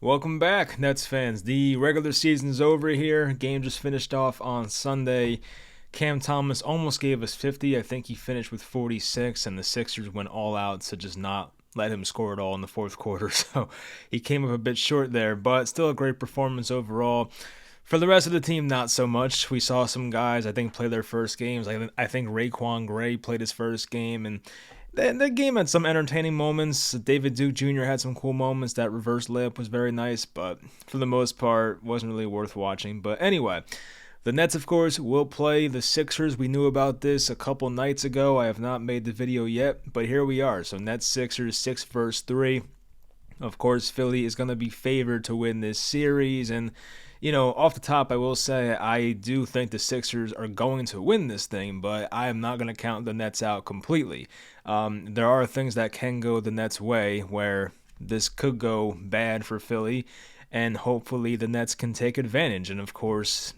Welcome back, Nets fans. The regular season's over here. Game just finished off on Sunday. Cam Thomas almost gave us 50. I think he finished with 46, and the Sixers went all out to just not let him score it all in the fourth quarter. So he came up a bit short there, but still a great performance overall. For the rest of the team, not so much. We saw some guys, I think, play their first games. I think Raekwon Gray played his first game, and the game had some entertaining moments. David Duke Jr. had some cool moments. That reverse layup was very nice, but for the most part, wasn't really worth watching. But anyway, the Nets, of course, will play the Sixers. We knew about this a couple nights ago. I have not made the video yet, but here we are. So Nets Sixers 6 versus 3. Of course, Philly is going to be favored to win this series. And, off the top, I will say I do think the Sixers are going to win this thing, but I am not going to count the Nets out completely. There are things that can go the Nets' way where this could go bad for Philly, and hopefully the Nets can take advantage. And, of course,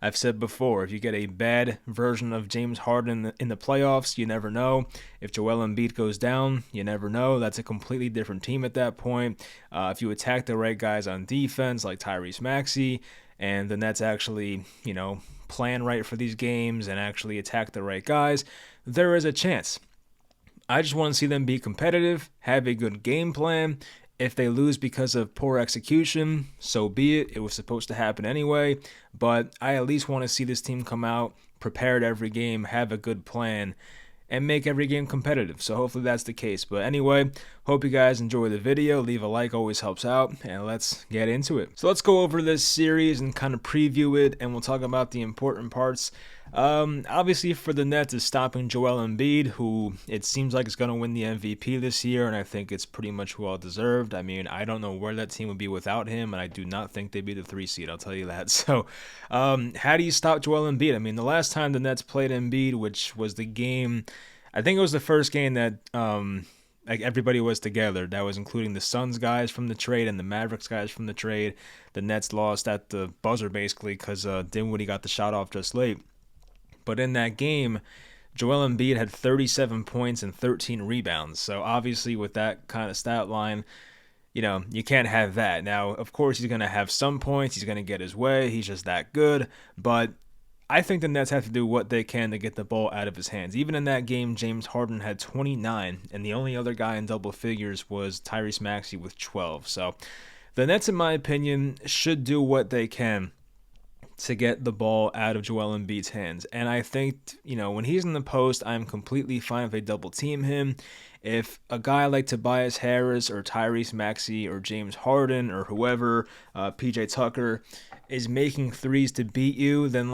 I've said before, if you get a bad version of James Harden in the playoffs, you never know. If Joel Embiid goes down, you never know. That's a completely different team at that point. If you attack the right guys on defense, like Tyrese Maxey, and the Nets actually, plan right for these games and actually attack the right guys, there is a chance. I just want to see them be competitive, have a good game plan. If they lose because of poor execution, so be it. It was supposed to happen anyway. But I at least want to see this team come out, prepared every game, have a good plan, and make every game competitive. So hopefully that's the case. But anyway, hope you guys enjoy the video. Leave a like, always helps out. And let's get into it. So let's go over this series and kind of preview it, and we'll talk about the important parts. Obviously for the Nets is stopping Joel Embiid, who it seems like is going to win the MVP this year, and I think it's pretty much well deserved. I mean, I don't know where that team would be without him, and I do not think they'd be the 3 seed, I'll tell you that. So, how do you stop Joel Embiid? I mean, the last time the Nets played Embiid, which was the game, I think it was the first game that like everybody was together. That was including the Suns guys from the trade and the Mavericks guys from the trade. The Nets lost at the buzzer basically because Dinwiddie got the shot off just late. But in that game, Joel Embiid had 37 points and 13 rebounds. So obviously, with that kind of stat line, you can't have that. Now, of course, he's going to have some points. He's going to get his way. He's just that good. But I think the Nets have to do what they can to get the ball out of his hands. Even in that game, James Harden had 29, and the only other guy in double figures was Tyrese Maxey with 12. So the Nets, in my opinion, should do what they can to get the ball out of Joel Embiid's hands. And I think, when he's in the post, I'm completely fine if they double team him. If a guy like Tobias Harris or Tyrese Maxey or James Harden or whoever, PJ Tucker, is making threes to beat you, then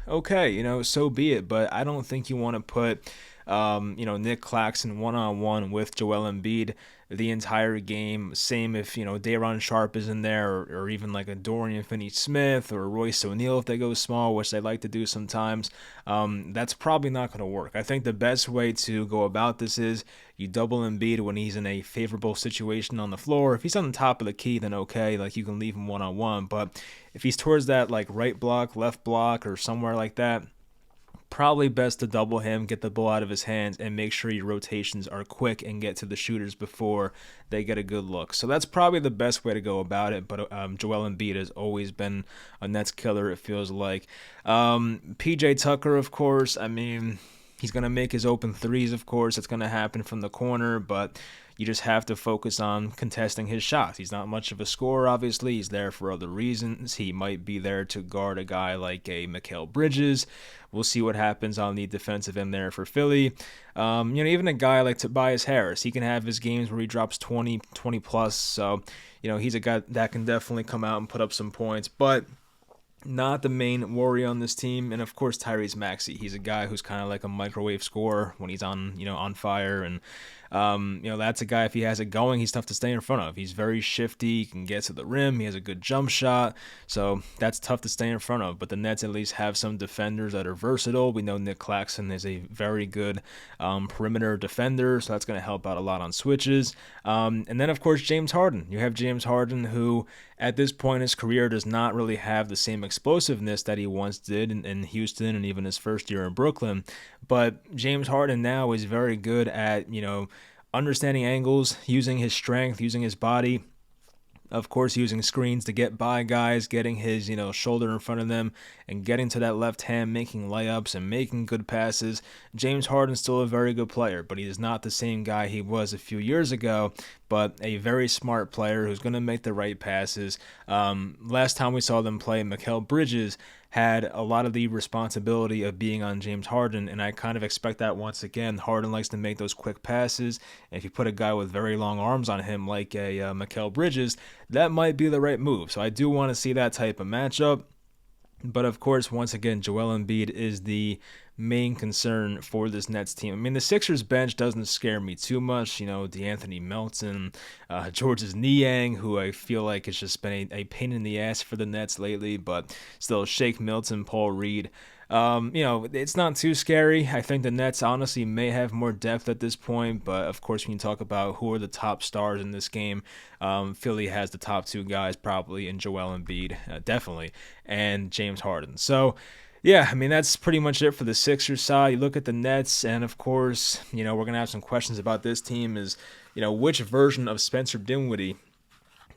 okay, so be it. But I don't think you want to put Nick Claxton one-on-one with Joel Embiid the entire game. Same if, Day'Ron Sharpe is in there, or even like a Dorian Finney-Smith or Royce O'Neal if they go small, which they like to do sometimes. That's probably not going to work. I think the best way to go about this is you double Embiid when he's in a favorable situation on the floor. If he's on the top of the key, then okay, you can leave him one-on-one. But if he's towards that right block, left block, or somewhere like that, probably best to double him, get the ball out of his hands, and make sure your rotations are quick and get to the shooters before they get a good look. So that's probably the best way to go about it. But Joel Embiid has always been a Nets killer, it feels like. PJ Tucker, of course, I mean, he's going to make his open threes, of course. It's going to happen from the corner, but you just have to focus on contesting his shots. He's not much of a scorer, obviously. He's there for other reasons. He might be there to guard a guy like a Mikal Bridges. We'll see what happens on the defensive end there for Philly. Even a guy like Tobias Harris, he can have his games where he drops 20 plus. So, he's a guy that can definitely come out and put up some points. But not the main worry on this team. And of course, Tyrese Maxey. He's a guy who's kind of like a microwave scorer when he's on fire. And that's a guy, if he has it going, he's tough to stay in front of. He's very shifty. He can get to the rim. He has a good jump shot. So that's tough to stay in front of. But the Nets at least have some defenders that are versatile. We know Nick Claxton is a very good perimeter defender. So that's going to help out a lot on switches. And then, of course, James Harden. You have James Harden, who at this point in his career does not really have the same explosiveness that he once did in Houston and even his first year in Brooklyn. But James Harden now is very good at, understanding angles, using his strength, using his body, Of course, using screens to get by guys, getting his, shoulder in front of them and getting to that left hand, making layups and making good passes. James Harden's still a very good player, but he is not the same guy he was a few years ago, but a very smart player who's going to make the right passes. Last time we saw them play, Mikal Bridges had a lot of the responsibility of being on James Harden, and I kind of expect that once again. Harden likes to make those quick passes, and if you put a guy with very long arms on him like a Mikal Bridges, that might be the right move. So I do want to see that type of matchup. But of course, once again, Joel Embiid is the main concern for this Nets team. I mean, the Sixers bench doesn't scare me too much. DeAnthony Melton, Georges Niang, who I feel like has just been a pain in the ass for the Nets lately, but still, Shake Milton, Paul Reed. It's not too scary. I think the Nets honestly may have more depth at this point, but of course, when you talk about who are the top stars in this game, Philly has the top two guys probably in Joel Embiid, definitely, and James Harden. So, yeah, I mean, that's pretty much it for the Sixers side. You look at the Nets, and of course, we're going to have some questions about this team is, which version of Spencer Dinwiddie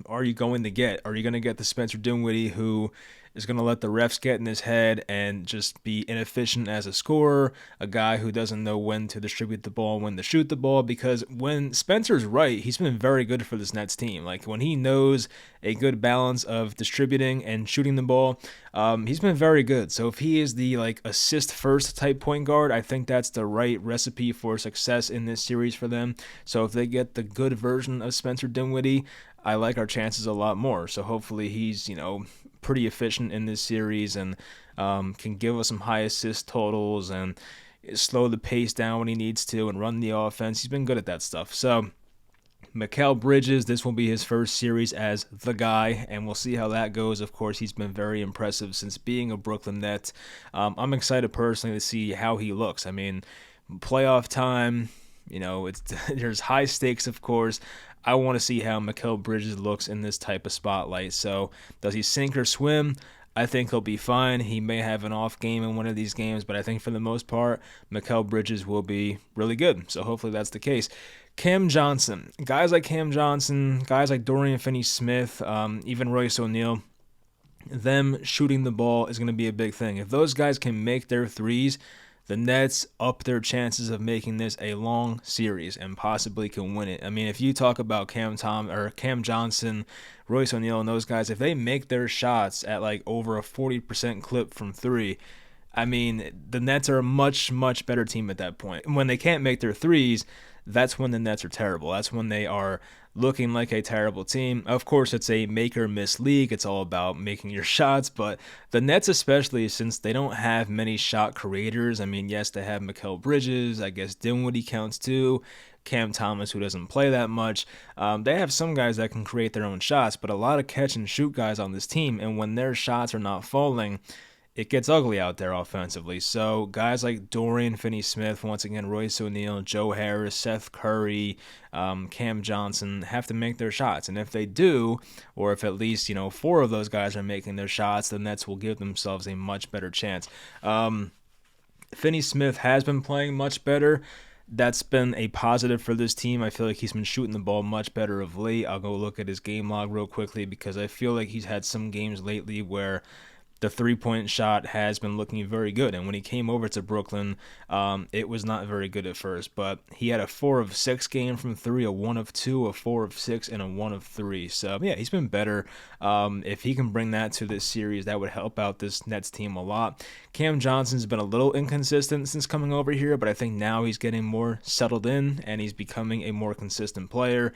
are you going to get? Are you going to get the Spencer Dinwiddie who is going to let the refs get in his head and just be inefficient as a scorer, a guy who doesn't know when to distribute the ball, when to shoot the ball? Because when Spencer's right, he's been very good for this Nets team. Like when he knows a good balance of distributing and shooting the ball, he's been very good. So if he is the assist first type point guard, I think that's the right recipe for success in this series for them. So if they get the good version of Spencer Dinwiddie, I like our chances a lot more. So hopefully he's, pretty efficient in this series and can give us some high assist totals and slow the pace down when he needs to and run the offense. He's been good at that stuff. So Mikal Bridges, this will be his first series as the guy, and we'll see how that goes. Of course, he's been very impressive since being a Brooklyn Net. I'm excited personally to see how he looks. I mean, playoff time, there's high stakes, of course. I want to see how Mikal Bridges looks in this type of spotlight. So, does he sink or swim? I think he'll be fine. He may have an off game in one of these games, but I think for the most part, Mikal Bridges will be really good. So, hopefully that's the case. Cam Johnson. Guys like Cam Johnson, guys like Dorian Finney-Smith, even Royce O'Neal, them shooting the ball is going to be a big thing. If those guys can make their threes, the Nets up their chances of making this a long series and possibly can win it. I mean, if you talk about Cam Johnson, Royce O'Neal, and those guys, if they make their shots at over a 40% clip from three, I mean, the Nets are a much, much better team at that point. And when they can't make their threes, that's when the Nets are terrible. That's when they are looking like a terrible team. Of course, it's a make or miss league. It's all about making your shots, but the Nets especially, since they don't have many shot creators. I mean, yes, they have Mikal Bridges. I guess Dinwiddie counts too. Cam Thomas, who doesn't play that much. They have some guys that can create their own shots, but a lot of catch and shoot guys on this team, and when their shots are not falling, it gets ugly out there offensively. So guys like Dorian Finney-Smith, once again, Royce O'Neal, Joe Harris, Seth Curry, Cam Johnson have to make their shots. And if they do, or if at least, four of those guys are making their shots, the Nets will give themselves a much better chance. Finney-Smith has been playing much better. That's been a positive for this team. I feel like he's been shooting the ball much better of late. I'll go look at his game log real quickly because I feel like he's had some games lately where the three-point shot has been looking very good. And when he came over to Brooklyn, it was not very good at first. But he had a 4 of 6 game from three, a 1 of 2, a 4 of 6, and a 1 of 3. So, yeah, he's been better. If he can bring that to this series, that would help out this Nets team a lot. Cam Johnson's been a little inconsistent since coming over here, but I think now he's getting more settled in, and he's becoming a more consistent player.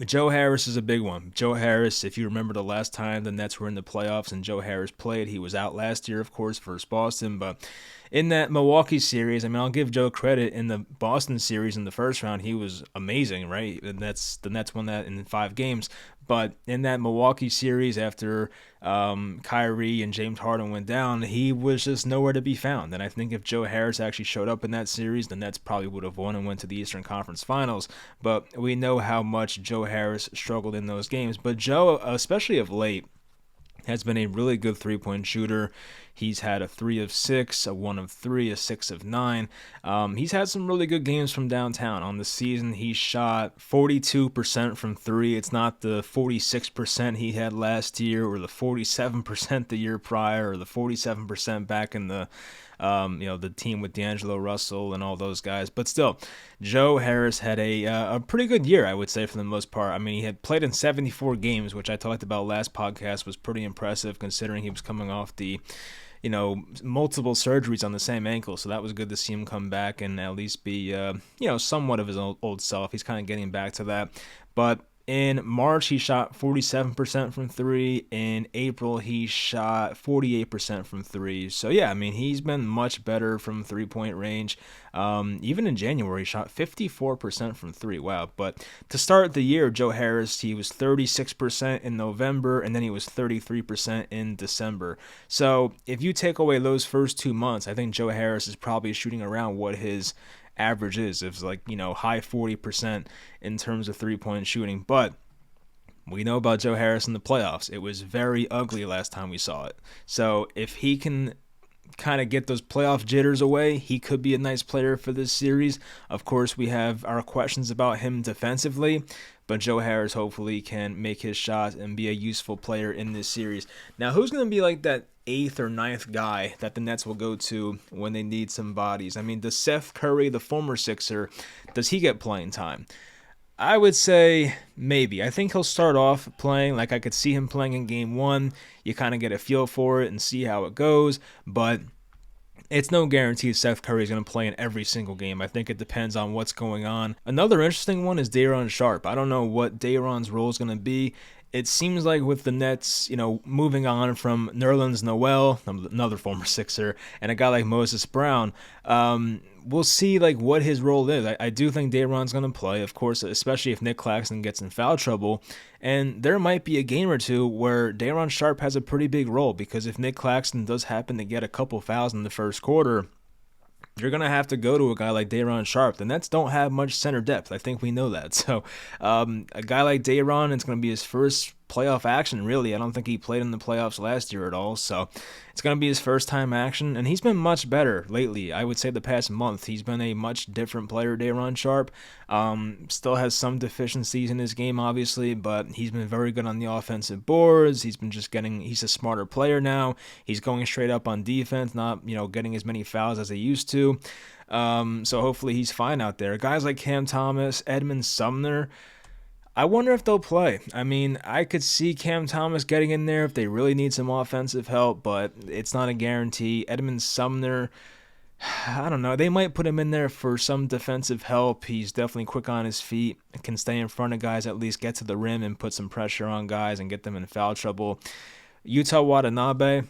Joe Harris is a big one. Joe Harris, if you remember the last time the Nets were in the playoffs and Joe Harris played, he was out last year, of course, versus Boston. But in that Milwaukee series, I mean, I'll give Joe credit. In the Boston series in the first round, he was amazing, right? And the Nets won that in 5 games. But in that Milwaukee series, after Kyrie and James Harden went down, he was just nowhere to be found. And I think if Joe Harris actually showed up in that series, the Nets probably would have won and went to the Eastern Conference Finals. But we know how much Joe Harris struggled in those games. But Joe, especially of late, has been a really good three-point shooter. He's had a 3 of 6, a 1 of 3, a 6 of 9. He's had some really good games from downtown. On the season, he shot 42% from 3. It's not the 46% he had last year or the 47% the year prior or the 47% back in the the team with D'Angelo Russell and all those guys. But still, Joe Harris had a pretty good year, I would say, for the most part. I mean, he had played in 74 games, which I talked about last podcast was pretty impressive considering he was coming off the multiple surgeries on the same ankle. So that was good to see him come back and at least be, somewhat of his old self. He's kind of getting back to that. But in March, he shot 47% from 3. In April, he shot 48% from 3. So, yeah, I mean, he's been much better from three-point range. Even in January, he shot 54% from 3. Wow. But to start the year, Joe Harris, he was 36% in November, and then he was 33% in December. So, if you take away those first 2 months, I think Joe Harris is probably shooting around what his average is. It's like, high 40% in terms of three-point shooting. But we know about Joe Harris in the playoffs. It was very ugly last time we saw it. So if he can kind of get those playoff jitters away, he could be a nice player for this series. Of course, we have our questions about him defensively, but Joe Harris hopefully can make his shot and be a useful player in this series. Now, who's going to be like that 8th or 9th guy that the Nets will go to when they need some bodies? I mean, does Seth Curry, the former Sixer, does he get playing time? I would say maybe. I think he'll start off playing. Like, I could see him playing in game 1. You kind of get a feel for it and see how it goes, but it's no guarantee Seth Curry is going to play in every single game. I think it depends on what's going on. Another interesting one is Day'Ron Sharpe. I don't know what Day'Ron's role is going to be. It seems like with the Nets, moving on from Nerlens Noel, another former Sixer, and a guy like Moses Brown, we'll see like what his role is. I do think Day'Ron's going to play, of course, especially if Nick Claxton gets in foul trouble. And there might be a game or two where Day'Ron Sharpe has a pretty big role, because if Nick Claxton does happen to get a couple fouls in the first quarter, you're going to have to go to a guy like Day'Ron Sharpe. The Nets don't have much center depth. I think we know that. So a guy like Day'Ron, it's going to be his first playoff action, really. I don't think he played in the playoffs last year at all. So it's going to be his first time action. And he's been much better lately. I would say the past month, he's been a much different player, Day'Ron Sharpe. Still has some deficiencies in his game, obviously, but he's been very good on the offensive boards. He's a smarter player now. He's going straight up on defense, not, getting as many fouls as he used to. So hopefully he's fine out there. Guys like Cam Thomas, Edmund Sumner, I wonder if they'll play. I mean, I could see Cam Thomas getting in there if they really need some offensive help, but it's not a guarantee. Edmund Sumner, I don't know. They might put him in there for some defensive help. He's definitely quick on his feet, can stay in front of guys, at least get to the rim and put some pressure on guys and get them in foul trouble. Yuta Watanabe,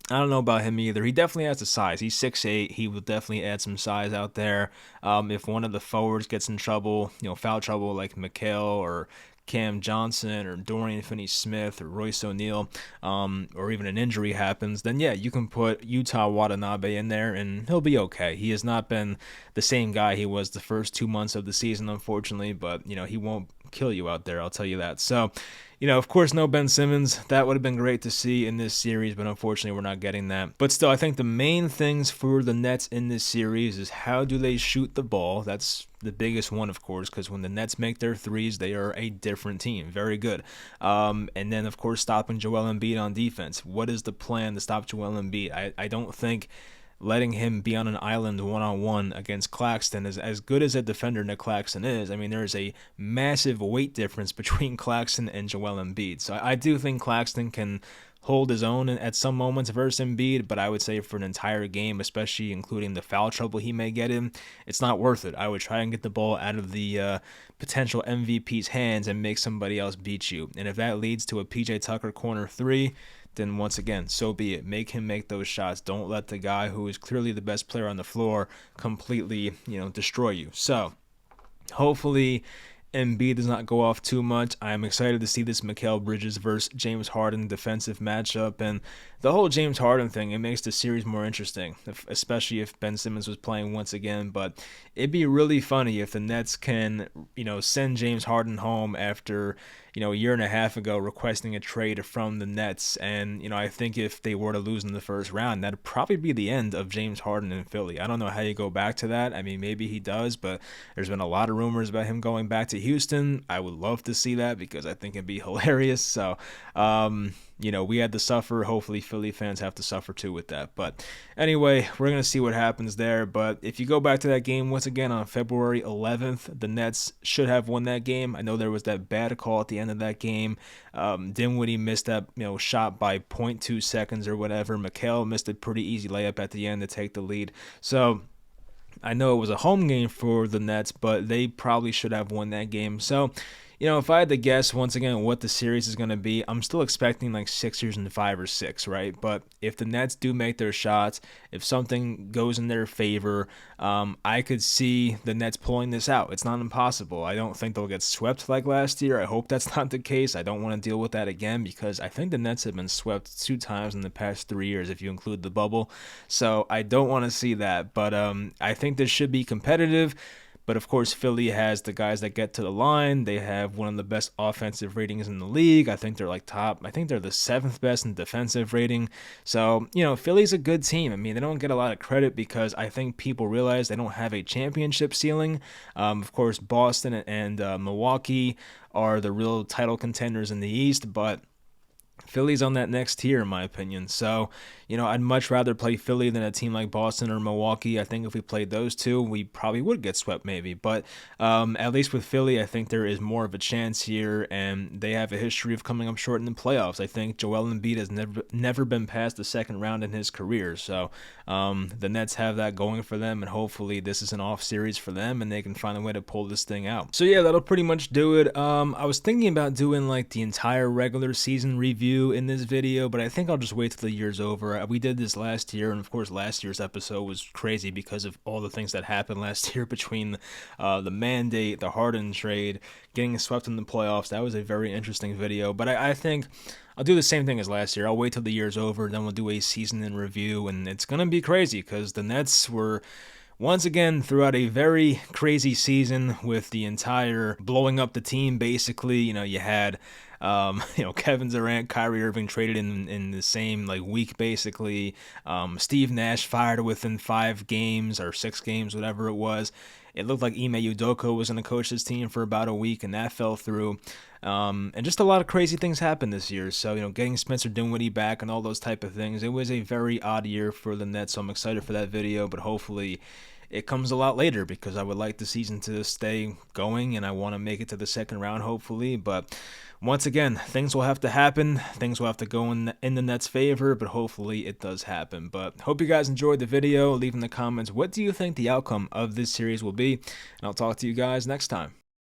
I don't know about him either. He definitely has the size. He's 6'8". He will definitely add some size out there. If one of the forwards gets in trouble, foul trouble like Mikal or Cam Johnson or Dorian Finney-Smith or Royce O'Neal, or even an injury happens, then yeah, you can put Yuta Watanabe in there and he'll be okay. He has not been the same guy he was the first 2 months of the season, unfortunately, but, he won't kill you out there, I'll tell you that. So, of course, no Ben Simmons. That would have been great to see in this series, but unfortunately we're not getting that. But still, I think the main things for the Nets in this series is how do they shoot the ball. That's the biggest one, of course, because when the Nets make their threes, they are a different team. Very good. And then, of course, stopping Joel Embiid on defense. What is the plan to stop Joel Embiid? I don't think letting him be on an island one-on-one against Claxton is as good as a defender Nick Claxton is. I mean, there is a massive weight difference between Claxton and Joel Embiid. So I do think Claxton can hold his own at some moments versus Embiid, but I would say for an entire game, especially including the foul trouble he may get in, it's not worth it. I would try and get the ball out of the potential MVP's hands and make somebody else beat you. And if that leads to a PJ Tucker corner 3, then once again, so be it. Make him make those shots. Don't let the guy who is clearly the best player on the floor completely, destroy you. So hopefully Embiid does not go off too much. I'm excited to see this Mikal Bridges versus James Harden defensive matchup, and the whole James Harden thing, it makes the series more interesting, especially if Ben Simmons was playing once again. But it'd be really funny if the Nets can, send James Harden home after, a year and a half ago requesting a trade from the Nets. And, I think if they were to lose in the first round, that'd probably be the end of James Harden in Philly. I don't know how you go back to that. I mean, maybe he does, but there's been a lot of rumors about him going back to Houston. I would love to see that because I think it'd be hilarious. So, we had to suffer. Hopefully, Philly fans have to suffer too with that. But anyway, we're going to see what happens there. But if you go back to that game once again on February 11th, the Nets should have won that game. I know there was that bad call at the end of that game. Dinwiddie missed that shot by 0.2 seconds or whatever. Mikal missed a pretty easy layup at the end to take the lead. So I know it was a home game for the Nets, but they probably should have won that game. So, if I had to guess once again what the series is going to be, I'm still expecting like Sixers in 5 or 6, right? But if the Nets do make their shots, if something goes in their favor, I could see the Nets pulling this out. It's not impossible. I don't think they'll get swept like last year. I hope that's not the case. I don't want to deal with that again because I think the Nets have been swept 2 times in the past 3 years if you include the bubble. So I don't want to see that. But I think this should be competitive. But of course, Philly has the guys that get to the line. They have one of the best offensive ratings in the league. I think they're I think they're the 7th best in defensive rating. So, Philly's a good team. I mean, they don't get a lot of credit because I think people realize they don't have a championship ceiling. Of course, Boston and Milwaukee are the real title contenders in the East, but Philly's on that next tier, in my opinion. So, I'd much rather play Philly than a team like Boston or Milwaukee. I think if we played those two, we probably would get swept maybe. But at least with Philly, I think there is more of a chance here, and they have a history of coming up short in the playoffs. I think Joel Embiid has never been past the second round in his career. So the Nets have that going for them, and hopefully this is an off series for them, and they can find a way to pull this thing out. So yeah, that'll pretty much do it. I was thinking about doing like the entire regular season review in this video, but I think I'll just wait till the year's over. We did this last year, and of course last year's episode was crazy because of all the things that happened last year between the mandate, the Harden trade, getting swept in the playoffs. That was a very interesting video, but I think I'll do the same thing as last year. I'll wait till the year's over, then we'll do a season in review, and it's going to be crazy because the Nets were once again throughout a very crazy season with the entire blowing up the team. Basically, you had Kevin Durant, Kyrie Irving traded in the same week basically. Steve Nash fired within 5 games or 6 games, whatever it was. It looked like Ime Udoka was going to coach this team for about a week, and that fell through. And just a lot of crazy things happened this year. So, getting Spencer Dinwiddie back and all those type of things. It was a very odd year for the Nets, so I'm excited for that video, but hopefully it comes a lot later because I would like the season to stay going and I want to make it to the second round, hopefully. But once again, things will have to happen. Things will have to go in the Nets' favor, but hopefully it does happen. But hope you guys enjoyed the video. Leave in the comments, what do you think the outcome of this series will be? And I'll talk to you guys next time.